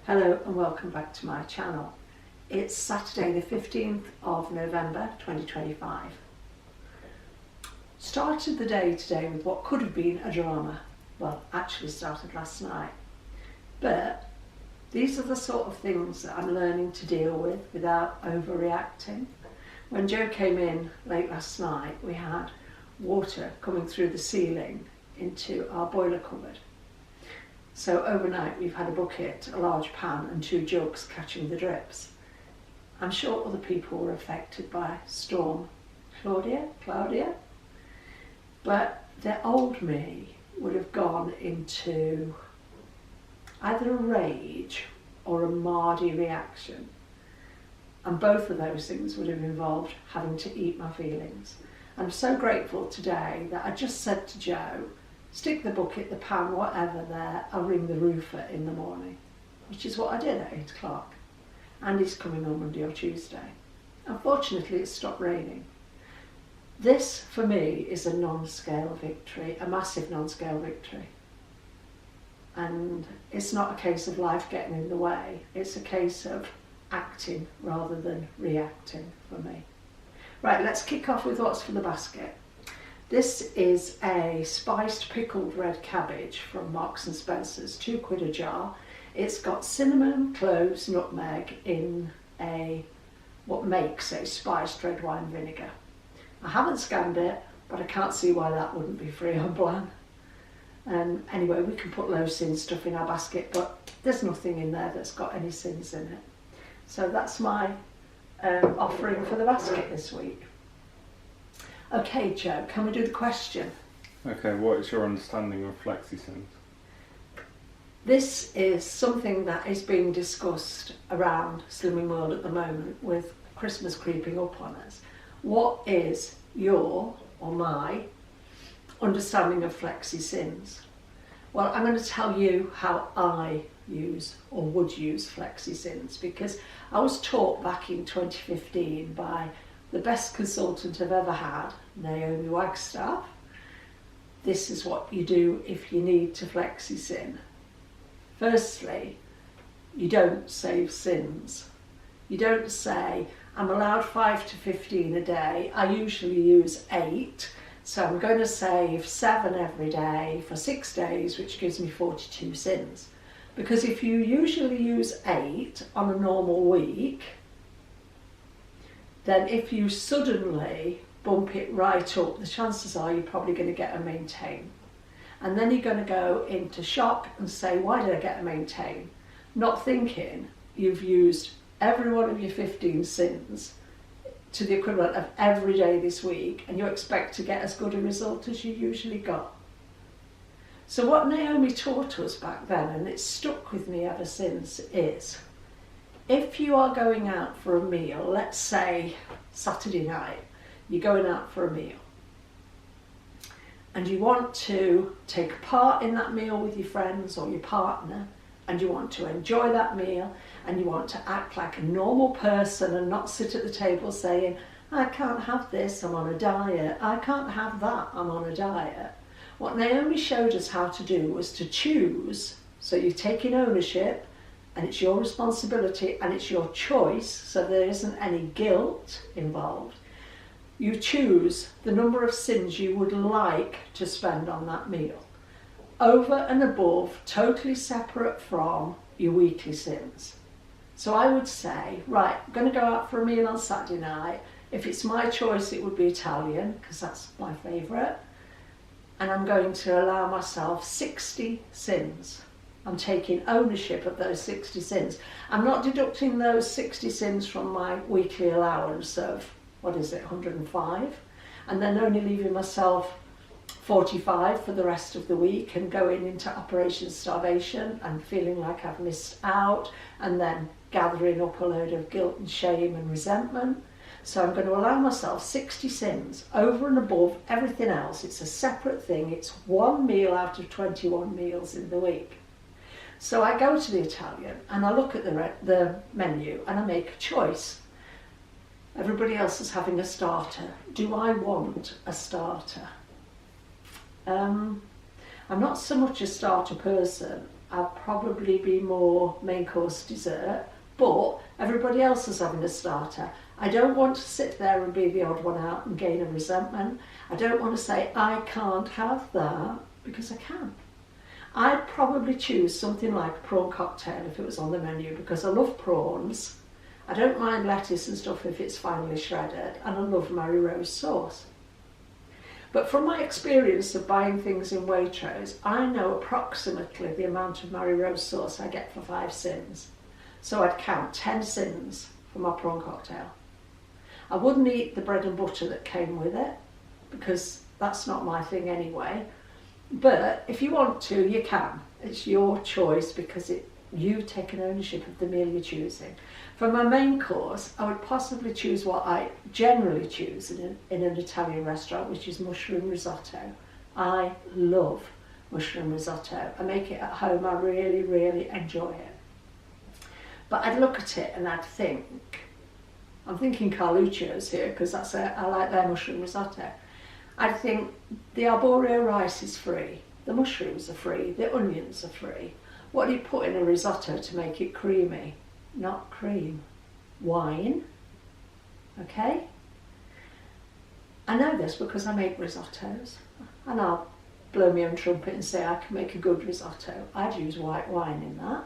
Hello and welcome back to my channel. It's Saturday the 15th of November 2025. Started the day today with what could have been a drama. Well, actually started last night. But these are the sort of things that I'm learning to deal with without overreacting. When Joe came in late last night, we had water coming through the ceiling into our boiler cupboard. So overnight we've had a bucket, a large pan and 2 jugs catching the drips. I'm sure other people were affected by Storm Claudia, but the old me would have gone into either a rage or a mardy reaction. And both of those things would have involved having to eat my feelings. I'm so grateful today that I just said to Joe, stick the bucket, the pan, whatever there, I'll ring the roofer in the morning, which is what I did at 8 o'clock. And he's coming on Monday or Tuesday. Unfortunately, it stopped raining. This, for me, is a non-scale victory, a massive non-scale victory. And it's not a case of life getting in the way, it's a case of acting rather than reacting for me. Right, let's kick off with what's for the basket. This is a spiced pickled red cabbage from Marks and Spencer's, £2 a jar. It's got cinnamon, cloves, nutmeg in what makes a spiced red wine vinegar. I haven't scanned it, but I can't see why that wouldn't be free on plan. Anyway, we can put low sin stuff in our basket, but there's nothing in there that's got any sins in it. So that's my offering for the basket this week. Okay, Joe, can we do the question? Okay, what is your understanding of flexi syns? This is something that is being discussed around Slimming World at the moment with Christmas creeping up on us. What is your or my understanding of flexi syns? Well, I'm going to tell you how I use or would use flexi syns, because I was taught back in 2015 by the best consultant I've ever had, Naomi Wagstaff. This is what you do if you need to flexi syn. Firstly, you don't save sins. You don't say, I'm allowed 5 to 15 a day. I usually use 8, so I'm going to save 7 every day for 6 days, which gives me 42 sins. Because if you usually use 8 on a normal week, then if you suddenly bump it right up, the chances are you're probably going to get a maintain. And then you're going to go into shock and say, why did I get a maintain? Not thinking you've used every one of your 15 sins to the equivalent of every day this week, and you expect to get as good a result as you usually got. So what Naomi taught us back then, and it's stuck with me ever since, is if you are going out for a meal, let's say Saturday night, you're going out for a meal and you want to take part in that meal with your friends or your partner, and you want to enjoy that meal, and you want to act like a normal person and not sit at the table saying, I can't have this, I'm on a diet, I can't have that, I'm on a diet. What Naomi showed us how to do was to choose, so you're taking ownership, and it's your responsibility and it's your choice, so there isn't any guilt involved. You choose the number of sins you would like to spend on that meal, over and above, totally separate from your weekly sins. So I would say, right, I'm going to go out for a meal on Saturday night. If it's my choice, it would be Italian, because that's my favourite. And I'm going to allow myself 60 sins. I'm taking ownership of those 60 sins. I'm not deducting those 60 sins from my weekly allowance of, 105? And then only leaving myself 45 for the rest of the week and going into Operation Starvation and feeling like I've missed out, and then gathering up a load of guilt and shame and resentment. So I'm going to allow myself 60 sins over and above everything else. It's a separate thing. It's one meal out of 21 meals in the week. So I go to the Italian and I look at the menu and I make a choice. Everybody else is having a starter. Do I want a starter? I'm not so much a starter person I'd probably be more main course dessert, but everybody else is having a starter. I don't want to sit there and be the odd one out and gain a resentment. I don't want to say I can't have that, because I can. I'd probably choose something like a prawn cocktail if it was on the menu, because I love prawns. I don't mind lettuce and stuff if it's finely shredded, and I love Mary Rose sauce. But from my experience of buying things in Waitrose, I know approximately the amount of Mary Rose sauce I get for 5 syns. So I'd count 10 syns for my prawn cocktail. I wouldn't eat the bread and butter that came with it, because that's not my thing anyway. But if you want to, you can. It's your choice, because you've taken ownership of the meal you're choosing. For my main course, I would possibly choose what I generally choose in an Italian restaurant, which is mushroom risotto. I love mushroom risotto. I make it at home. I really, really enjoy it. But I'd look at it and I'd think, I'm thinking Carluccio's here, because I like their mushroom risotto. I'd think the arborio rice is free, the mushrooms are free, the onions are free. What do you put in a risotto to make it creamy? Not cream. Wine. Okay? I know this because I make risottos, and I'll blow my own trumpet and say I can make a good risotto. I'd use white wine in that.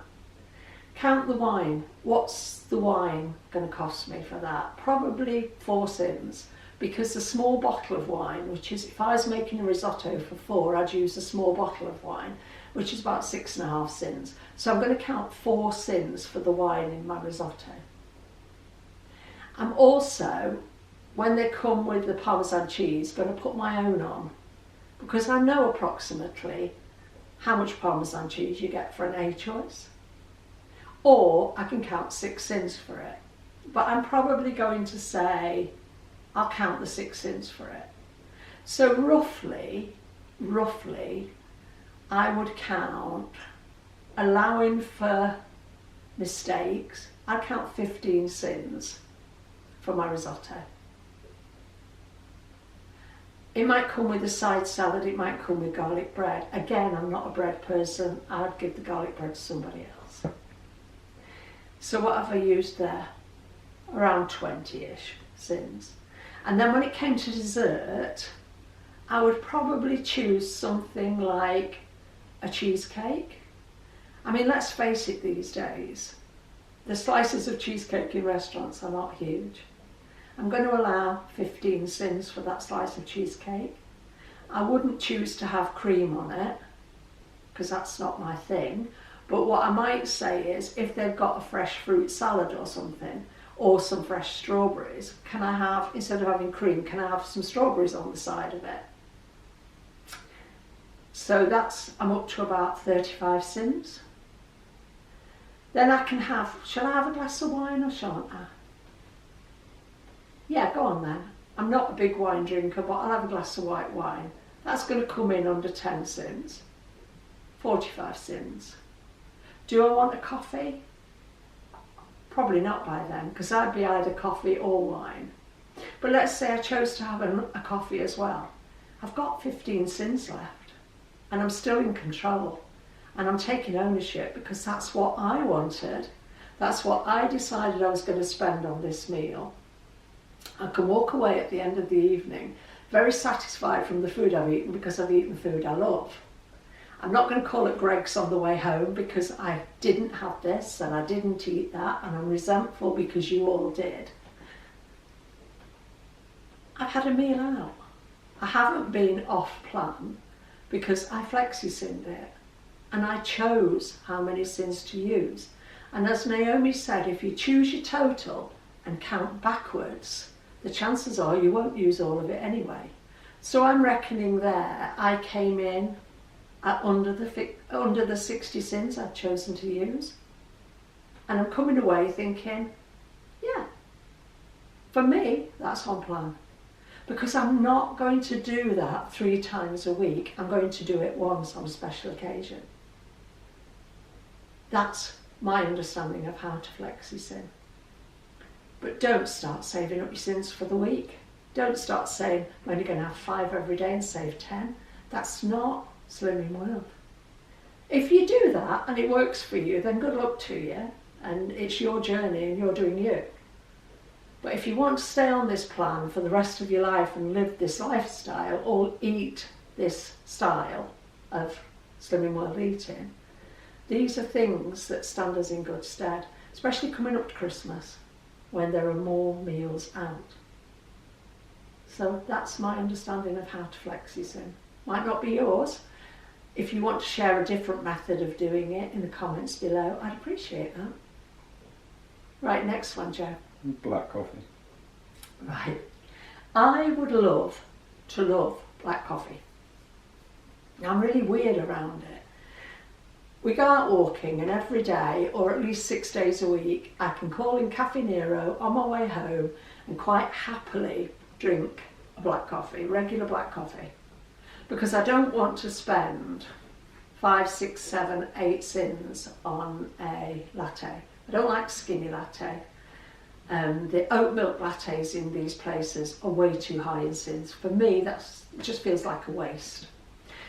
Count the wine. What's the wine going to cost me for that? Probably 4 syns, because a small bottle of wine, which is, if I was making a risotto for 4, I'd use a small bottle of wine, which is about 6.5 syns. So I'm going to count 4 syns for the wine in my risotto. I'm also, when they come with the Parmesan cheese, going to put my own on, because I know approximately how much Parmesan cheese you get for an A choice. Or I can count 6 syns for it. But I'm probably going to say I'll count the 6 syns for it. So roughly, I would count, allowing for mistakes, I'd count 15 syns for my risotto. It might come with a side salad, it might come with garlic bread. Again, I'm not a bread person, I'd give the garlic bread to somebody else. So what have I used there? Around 20-ish syns. And then when it came to dessert, I would probably choose something like a cheesecake. I mean, let's face it, these days, the slices of cheesecake in restaurants are not huge. I'm going to allow 15 syns for that slice of cheesecake. I wouldn't choose to have cream on it, because that's not my thing. But what I might say is, if they've got a fresh fruit salad or something, or some fresh strawberries, can I have, instead of having cream, can I have some strawberries on the side of it? So I'm up to about 35 syns. Then I can have, shall I have a glass of wine or shan't I? Yeah, go on then. I'm not a big wine drinker, but I'll have a glass of white wine. That's going to come in under 10 syns, 45 syns. Do I want a coffee? Probably not by then, because I'd be either coffee or wine. But let's say I chose to have a coffee as well. I've got 15 syns left, and I'm still in control, and I'm taking ownership, because that's what I wanted. That's what I decided I was going to spend on this meal. I can walk away at the end of the evening very satisfied from the food I've eaten, because I've eaten food I love. I'm not going to call it Greg's on the way home, because I didn't have this and I didn't eat that, and I'm resentful because you all did. I've had a meal out. I haven't been off plan, because I flexi-synned it, and I chose how many syns to use. And as Naomi said, if you choose your total and count backwards, the chances are you won't use all of it anyway. So I'm reckoning there, I came in at under the 60 syns I'd chosen to use. And I'm coming away thinking, yeah, for me, that's on plan. Because I'm not going to do that 3 times a week. I'm going to do it once on a special occasion. That's my understanding of how to flexi-syn. But don't start saving up your syns for the week. Don't start saying, I'm only going to have 5 every day and save 10. That's not slimming world. If you do that and it works for you, then good luck to you, and it's your journey and you're doing you. But if you want to stay on this plan for the rest of your life and live this lifestyle or eat this style of slimming world eating, these are things that stand us in good stead, especially coming up to Christmas when there are more meals out. So that's my understanding of how to flexi syn. Might not be yours. If you want to share a different method of doing it in the comments below, I'd appreciate that. Right, next one, Joe. Black coffee. Right. I would love to love black coffee. I'm really weird around it. We go out walking and every day, or at least 6 days a week, I can call in Caffè Nero on my way home and quite happily drink a black coffee, regular black coffee, because I don't want to spend 5, 6, 7, 8 syns on a latte. I don't like skinny latte. The oat milk lattes in these places are way too high in syns. For me, it just feels like a waste.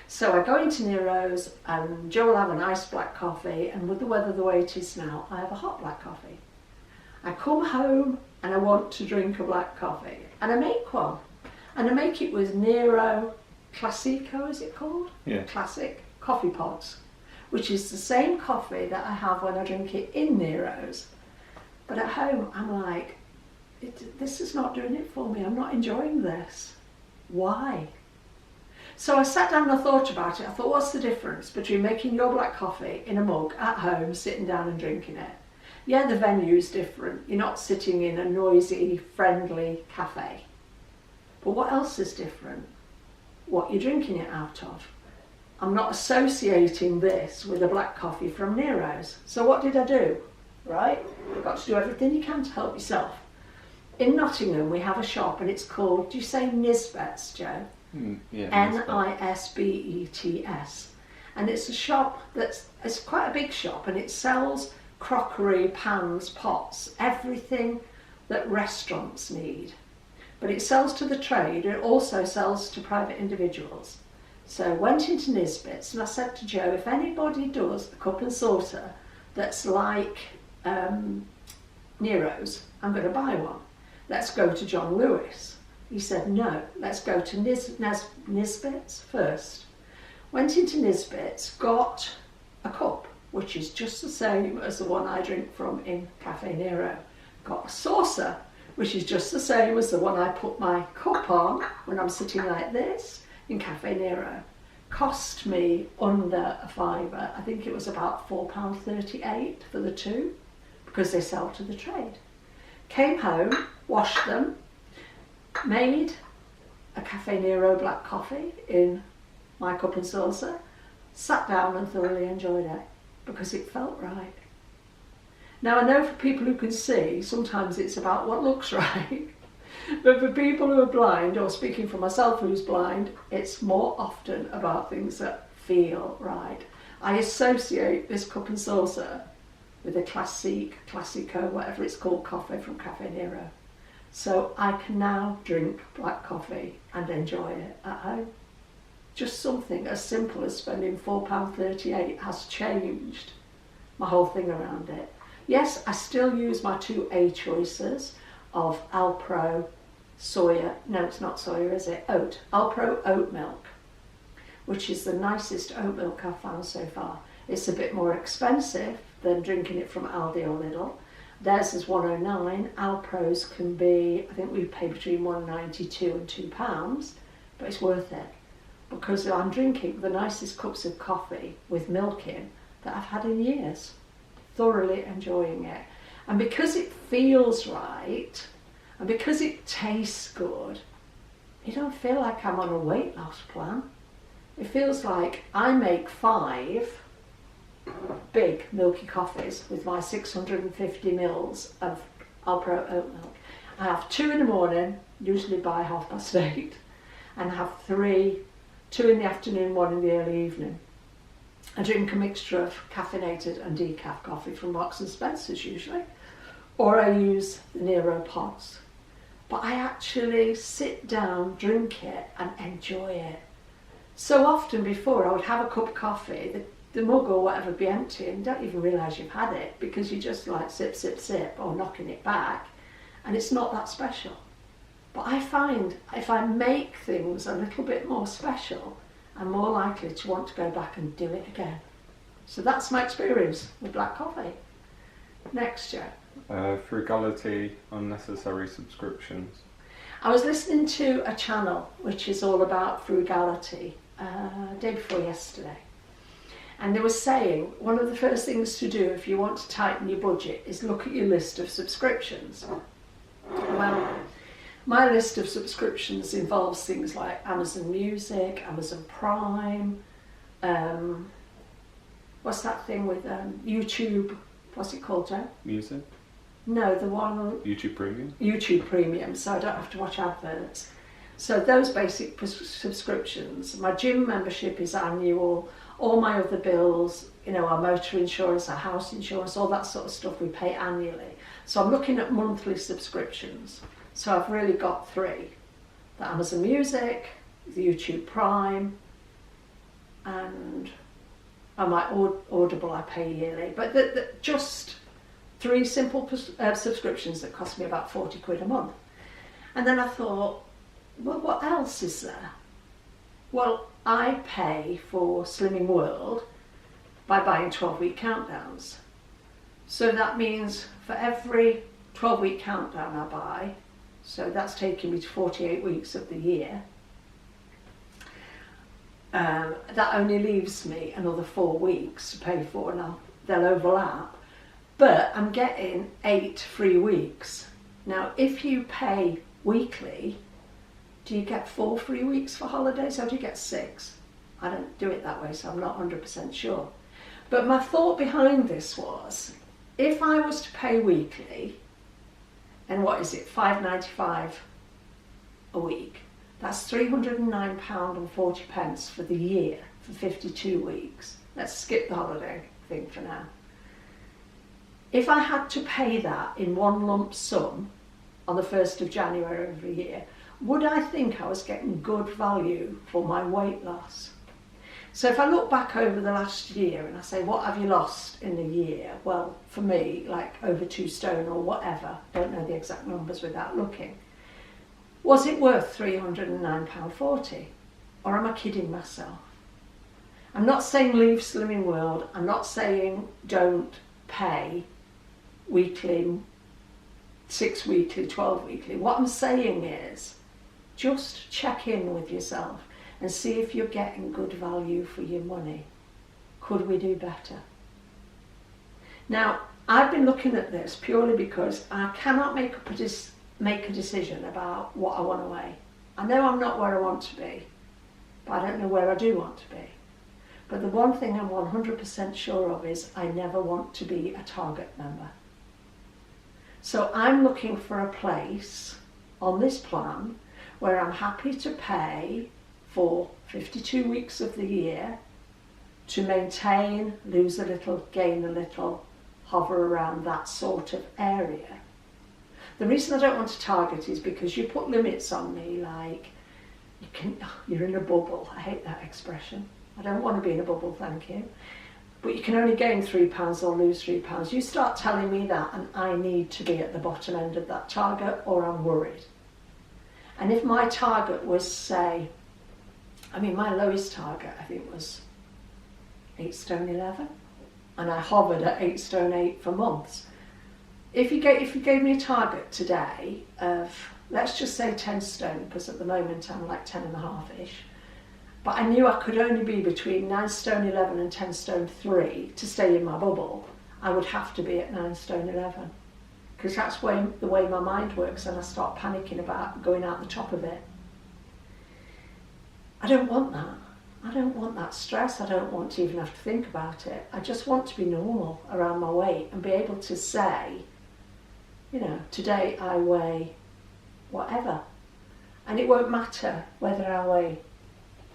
So I go into Nero's and Joe will have a nice black coffee, and with the weather the way it is now, I have a hot black coffee. I come home and I want to drink a black coffee, and I make one. And I make it with Nero Classico, is it called? Yeah. Classic coffee pods, which is the same coffee that I have when I drink it in Nero's. But at home, I'm like, this is not doing it for me. I'm not enjoying this. Why? So I sat down and I thought about it. I thought, what's the difference between making your black coffee in a mug at home, sitting down and drinking it? Yeah, the venue's different. You're not sitting in a noisy, friendly cafe. But what else is different? What you're drinking it out of. I'm not associating this with a black coffee from Nero's. So what did I do? Right? You've got to do everything you can to help yourself. In Nottingham, we have a shop and it's called, do you say Nisbets, Joe? Yeah, Nisbets. And it's a shop it's quite a big shop, and it sells crockery, pans, pots, everything that restaurants need. But it sells to the trade, it also sells to private individuals. So I went into Nisbets and I said to Joe, if anybody does a cup and saucer that's like Nero's, I'm going to buy one. Let's go to John Lewis. He said, no, let's go to Nisbets first. Went into Nisbets, got a cup, which is just the same as the one I drink from in Caffè Nero. Got a saucer, which is just the same as the one I put my cup on when I'm sitting like this in Caffè Nero. Cost me under a fiver. I think it was about £4.38 for the two, because they sell to the trade. Came home, washed them, made a Caffè Nero black coffee in my cup and saucer, sat down and thoroughly enjoyed it because it felt right. Now I know for people who can see, sometimes it's about what looks right, but for people who are blind, or speaking for myself who's blind, it's more often about things that feel right. I associate this cup and saucer with a Classico, whatever it's called, coffee from Caffè Nero. So I can now drink black coffee and enjoy it at home. Just something as simple as spending £4.38 has changed my whole thing around it. Yes, I still use my 2 A choices of Alpro soya, no it's not soya is it, Alpro oat milk, which is the nicest oat milk I've found so far. It's a bit more expensive than drinking it from Aldi or Lidl. Theirs is £1.09, Alpro's can be, I think we pay between £1.92 and £2, but it's worth it because I'm drinking the nicest cups of coffee with milk in that I've had in years, thoroughly enjoying it. And because it feels right, and because it tastes good, you don't feel like I'm on a weight loss plan. It feels like I make 5 big milky coffees with my 650 mils of Alpro oat milk. I have 2 in the morning, usually by 8:30, and I have 2 in the afternoon, 1 in the early evening. I drink a mixture of caffeinated and decaf coffee from Marks and Spencer's usually, or I use the Nero pods. But I actually sit down, drink it and enjoy it. So often before I would have a cup of coffee, the mug or whatever be empty and you don't even realise you've had it because you just like sip, sip, sip or knocking it back, and it's not that special. But I find if I make things a little bit more special, I'm more likely to want to go back and do it again. So that's my experience with black coffee. Next year. Frugality, unnecessary subscriptions. I was listening to a channel which is all about frugality day before yesterday. And they were saying one of the first things to do if you want to tighten your budget is look at your list of subscriptions. Well, my list of subscriptions involves things like Amazon Music, Amazon Prime, what's that thing with YouTube, what's it called, Joe? Music? No, the one... YouTube Premium? YouTube Premium, so I don't have to watch adverts. So those basic subscriptions. My gym membership is annual, all my other bills, you know, our motor insurance, our house insurance, all that sort of stuff we pay annually. So I'm looking at monthly subscriptions. So I've really got 3. The Amazon Music, the YouTube Prime, and my Audible I pay yearly. But just 3 simple subscriptions that cost me about 40 quid a month. And then I thought, well, what else is there? Well, I pay for Slimming World by buying 12-week countdowns. So that means for every 12-week countdown I buy, so that's taking me to 48 weeks of the year, that only leaves me another 4 weeks to pay for, and they'll overlap. But I'm getting 8 free weeks. Now, if you pay weekly, do you get 4 free weeks for holidays or do you get 6? I don't do it that way, so I'm not 100% sure. But my thought behind this was, if I was to pay weekly, and what is it, £5.95 a week, that's £309.40 for the year, for 52 weeks. Let's skip the holiday thing for now. If I had to pay that in one lump sum on the 1st of January every year, would I think I was getting good value for my weight loss? So if I look back over the last year and I say, what have you lost in a year? Well, for me, like over 2 stone or whatever, don't know the exact numbers without looking. Was it worth £309.40? Or am I kidding myself? I'm not saying leave Slimming World. I'm not saying don't pay weekly, 6 weekly, 12 weekly. What I'm saying is just check in with yourself and see if you're getting good value for your money. Could we do better? Now, I've been looking at this purely because I cannot make a decision about what I want to weigh. I know I'm not where I want to be, but I don't know where I do want to be. But the one thing I'm 100% sure of is I never want to be a Target member. So I'm looking for a place on this plan where I'm happy to pay for 52 weeks of the year to maintain, lose a little, gain a little, hover around that sort of area. The reason I don't want to Target is because you put limits on me, like you're in a bubble. I hate that expression. I don't want to be in a bubble, thank you. But you can only gain £3 or lose £3. You start telling me that and I need to be at the bottom end of that target or I'm worried. And if my target was, say, my lowest target I think was 8 stone 11 and I hovered at 8 stone 8 for months. If you gave me a target today of, let's just say 10 stone, because at the moment I'm like 10.5-ish, but I knew I could only be between 9 stone 11 and 10 stone 3 to stay in my bubble, I would have to be at 9 stone 11. Because that's the way my mind works and I start panicking about going out the top of it. I don't want that. I don't want that stress. I don't want to even have to think about it. I just want to be normal around my weight and be able to say, today I weigh whatever. And it won't matter whether I weigh,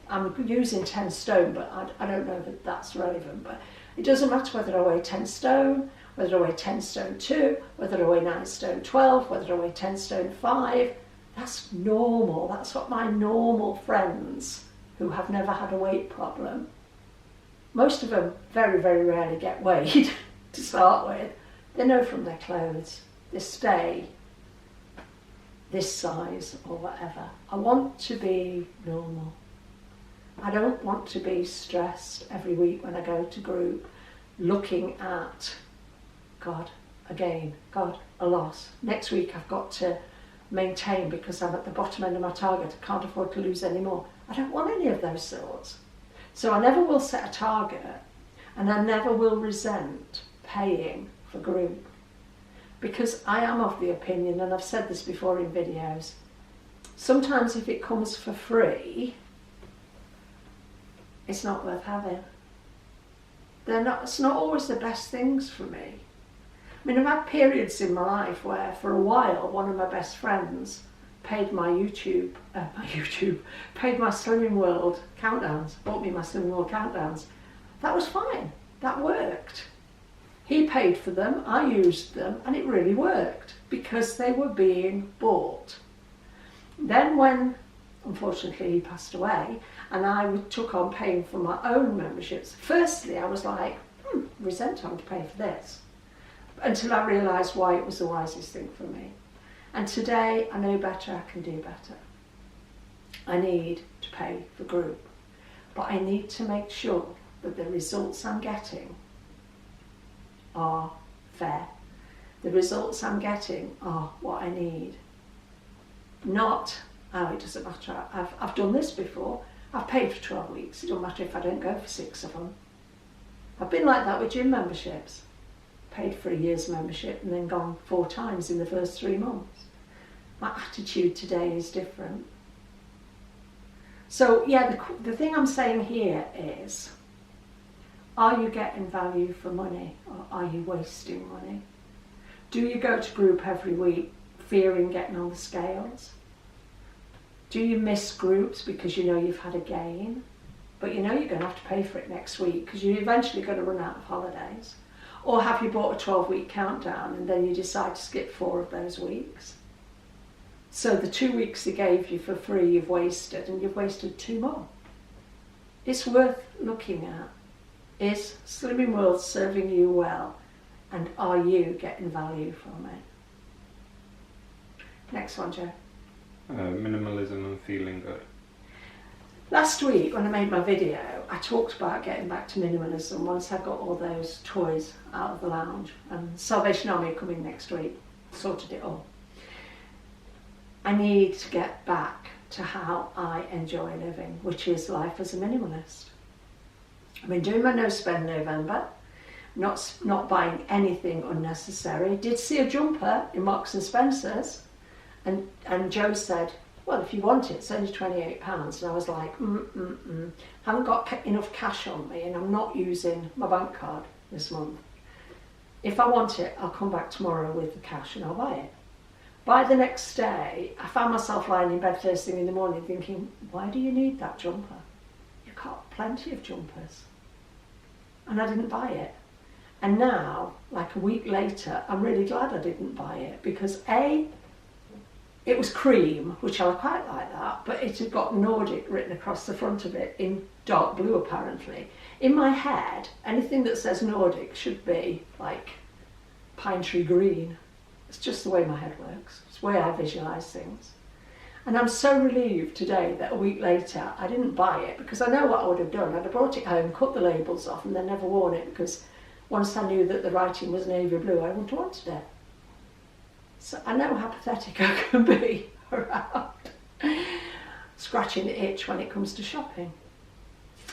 I'm using 10 stone, but I don't know that that's relevant, but it doesn't matter whether I weigh 10 stone, whether I weigh 10 stone 2, whether I weigh 9 stone 12, whether I weigh 10 stone 5. That's normal. That's what my normal friends who have never had a weight problem most of them very, very rarely get weighed to start with. They know from their clothes, they stay this size or whatever. I want to be normal. I don't want to be stressed every week when I go to group looking at, God, again, God, a loss. Next week I've got to maintain because I'm at the bottom end of my target. I can't afford to lose any more. I don't want any of those thoughts. So I never will set a target, and I never will resent paying for group. Because I am of the opinion, and I've said this before in videos, sometimes if it comes for free, it's not worth having. It's not always the best things for me. I mean, I've had periods in my life where for a while one of my best friends paid my paid my Slimming World countdowns, bought me my Slimming World countdowns. That was fine, that worked. He paid for them, I used them, and it really worked because they were being bought. Then when, unfortunately, he passed away and I took on paying for my own memberships, firstly I was like, resent having to pay for this, until I realised why it was the wisest thing for me. And today I know better, I can do better. I need to pay for group, but I need to make sure that the results I'm getting are fair. The results I'm getting are what I need. Not, oh, it doesn't matter, I've done this before, I've paid for 12 weeks, it doesn't matter if I don't go for 6 of them. I've been like that with gym memberships. Paid for a year's membership and then gone 4 times in the first 3 months. My attitude today is different. So yeah, the thing I'm saying here is, are you getting value for money or are you wasting money? Do you go to group every week fearing getting on the scales? Do you miss groups because you know you've had a gain, but you know you're going to have to pay for it next week because you're eventually going to run out of holidays? Or have you bought a 12-week countdown and then you decide to skip 4 of those weeks? So the 2 weeks they gave you for free you've wasted, and you've wasted 2 more. It's worth looking at. Is Slimming World serving you well, and are you getting value from it? Next one, Joe. Minimalism and feeling good. Last week when I made my video, I talked about getting back to minimalism once I got all those toys out of the lounge, and Salvation Army are coming next week, sorted it all. I need to get back to how I enjoy living, which is life as a minimalist. I've been doing my no spend November, not buying anything unnecessary. Did see a jumper in Marks and Spencer's, and Joe said, well, if you want it, it's only £28. And I was like, haven't got enough cash on me and I'm not using my bank card this month. If I want it, I'll come back tomorrow with the cash and I'll buy it. By the next day, I found myself lying in bed first thing in the morning thinking, why do you need that jumper? You've got plenty of jumpers. And I didn't buy it. And now, like a week later, I'm really glad I didn't buy it because A, it was cream, which I quite like that, but it had got Nordic written across the front of it in dark blue apparently. In my head, anything that says Nordic should be like pine tree green. It's just the way my head works. It's the way I visualise things. And I'm so relieved today that a week later I didn't buy it because I know what I would have done. I'd have brought it home, cut the labels off and then never worn it because once I knew that the writing was navy blue, I wouldn't have wanted it. So I know how pathetic I can be around scratching the itch when it comes to shopping.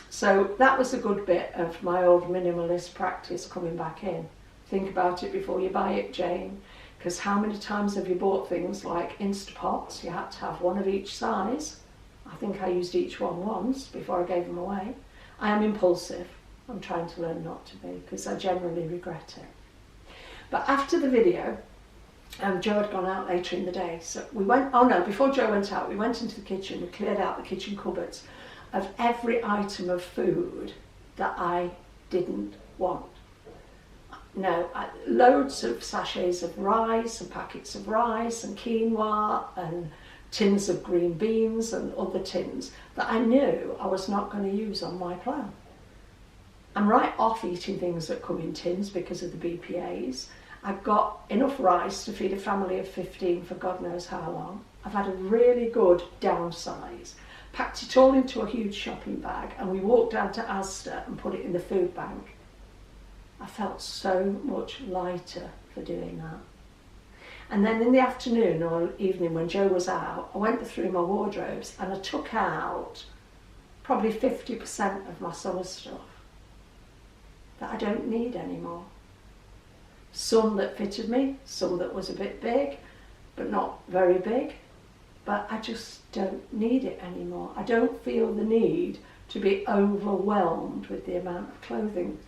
So that was a good bit of my old minimalist practice coming back in. Think about it before you buy it, Jane, because how many times have you bought things like Instapots? You had to have one of each size. I think I used each one once before I gave them away. I am impulsive. I'm trying to learn not to be because I generally regret it. But after the video, Joe had gone out later in the day, so we went, before Joe went out, we went into the kitchen, we cleared out the kitchen cupboards of every item of food that I didn't want. No, loads of sachets of rice and packets of rice and quinoa and tins of green beans and other tins that I knew I was not going to use on my plan. I'm right off eating things that come in tins because of the BPAs. I've got enough rice to feed a family of 15 for God knows how long. I've had a really good downsize. Packed it all into a huge shopping bag and we walked down to Asda and put it in the food bank. I felt so much lighter for doing that. And then in the afternoon or evening when Joe was out, I went through my wardrobes and I took out probably 50% of my summer stuff that I don't need anymore. Some that fitted me, some that was a bit big, but not very big. But I just don't need it anymore. I don't feel the need to be overwhelmed with the amount of clothing.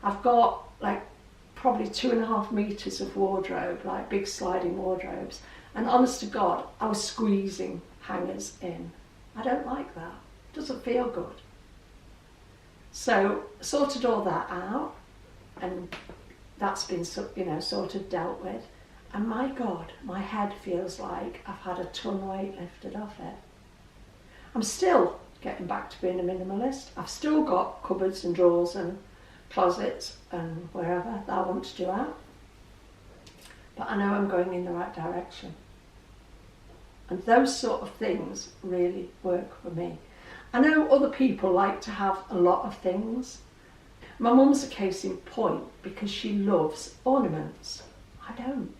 I've got like probably 2.5 meters of wardrobe, like big sliding wardrobes. And honest to God, I was squeezing hangers in. I don't like that. It doesn't feel good. So sorted all that out, and that's been sort of dealt with. And my God, my head feels like I've had a ton weight lifted off it. I'm still getting back to being a minimalist. I've still got cupboards and drawers and closets and wherever that I want to do out. But I know I'm going in the right direction. And those sort of things really work for me. I know other people like to have a lot of things. My mum's a case in point because she loves ornaments. I don't.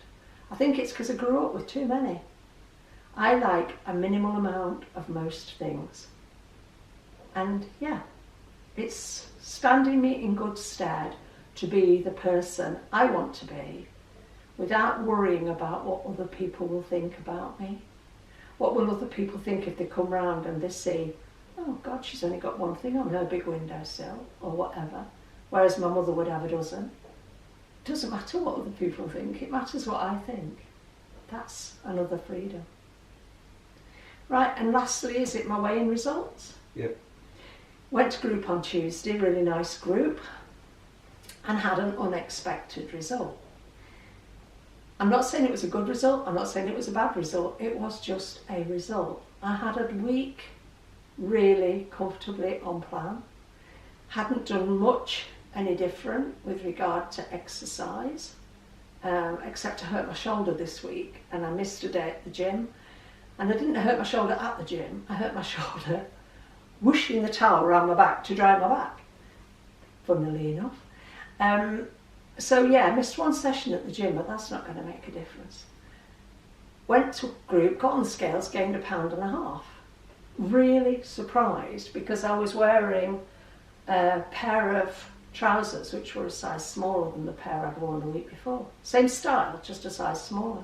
I think it's because I grew up with too many. I like a minimal amount of most things. And yeah, it's standing me in good stead to be the person I want to be without worrying about what other people will think about me. What will other people think if they come round and they see, oh God, she's only got one thing on her big windowsill or whatever, whereas my mother would have a dozen. It doesn't matter what other people think, it matters what I think. That's another freedom. Right, and lastly, is it my weighing results? Yep. Went to group on Tuesday, really nice group, and had an unexpected result. I'm not saying it was a good result, I'm not saying it was a bad result, it was just a result. I had a week really comfortably on plan, hadn't done much any different with regard to exercise, except I hurt my shoulder this week and I missed a day at the gym. And I didn't hurt my shoulder at the gym, I hurt my shoulder whooshing the towel around my back to dry my back, funnily enough. So yeah, I missed one session at the gym, but that's not going to make a difference. Went to group, got on the scales, gained 1.5 pounds. Really surprised because I was wearing a pair of trousers which were a size smaller than the pair I'd worn the week before. Same style, just a size smaller.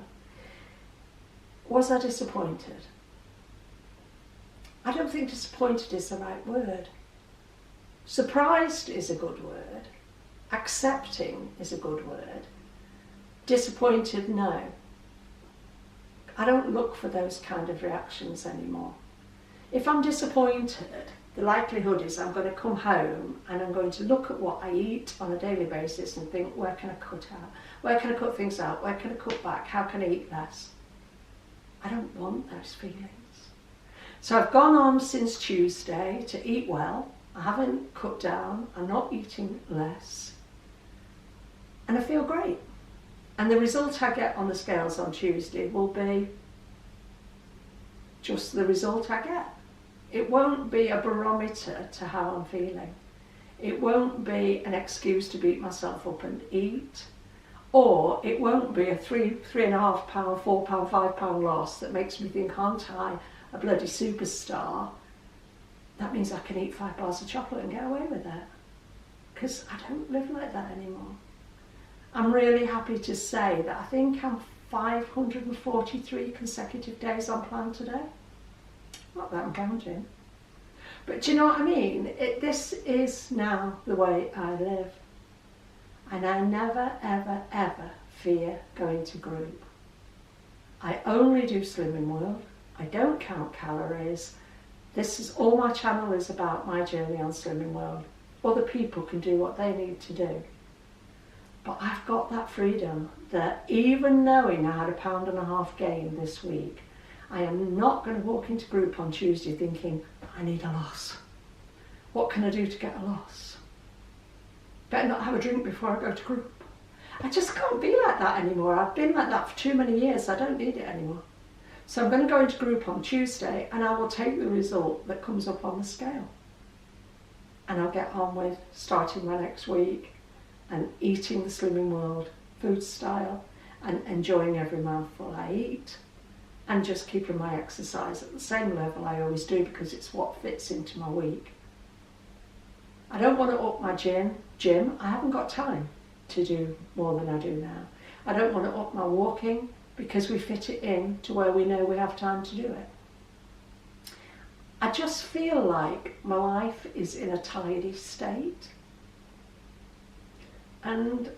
Was I disappointed? I don't think disappointed is the right word. Surprised is a good word. Accepting is a good word. Disappointed, no. I don't look for those kind of reactions anymore. If I'm disappointed, the likelihood is I'm going to come home and I'm going to look at what I eat on a daily basis and think, where can I cut out? Where can I cut things out? Where can I cut back? How can I eat less? I don't want those feelings. So I've gone on since Tuesday to eat well. I haven't cut down. I'm not eating less. And I feel great. And the result I get on the scales on Tuesday will be just the result I get. It won't be a barometer to how I'm feeling. It won't be an excuse to beat myself up and eat. Or it won't be a £3.5, £4, £5 loss that makes me think, aren't I a bloody superstar? That means I can eat 5 bars of chocolate and get away with it. Because I don't live like that anymore. I'm really happy to say that I think I'm 543 consecutive days on plan today. Not that I'm counting. But do you know what I mean? This is now the way I live. And I never, ever, ever fear going to group. I only do Slimming World. I don't count calories. This is all my channel is about, my journey on Slimming World. Other people can do what they need to do. But I've got that freedom that even knowing I had 1.5 pounds gain this week, I am not going to walk into group on Tuesday thinking, I need a loss. What can I do to get a loss? better not have a drink before I go to group. I just can't be like that anymore. I've been like that for too many years. I don't need it anymore. So I'm going to go into group on Tuesday and I will take the result that comes up on the scale. And I'll get on with starting my next week and eating the Slimming World food style and enjoying every mouthful I eat and just keeping my exercise at the same level I always do because it's what fits into my week. I don't want to up my gym. I haven't got time to do more than I do now. I don't want to up my walking because we fit it in to where we know we have time to do it. I just feel like my life is in a tidy state. And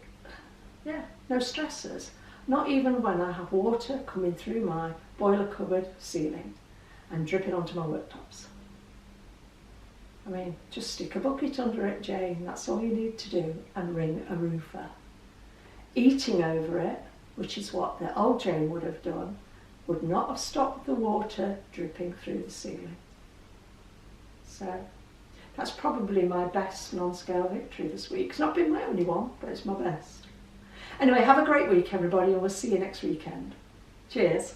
yeah, no stressors. Not even when I have water coming through my boiler cupboard ceiling and dripping onto my worktops. I mean, just stick a bucket under it, Jane. That's all you need to do, and ring a roofer. Eating over it, which is what the old Jane would have done, would not have stopped the water dripping through the ceiling. So that's probably my best non-scale victory this week. It's not been my only one, but it's my best. Anyway, have a great week, everybody, and we'll see you next weekend. Cheers.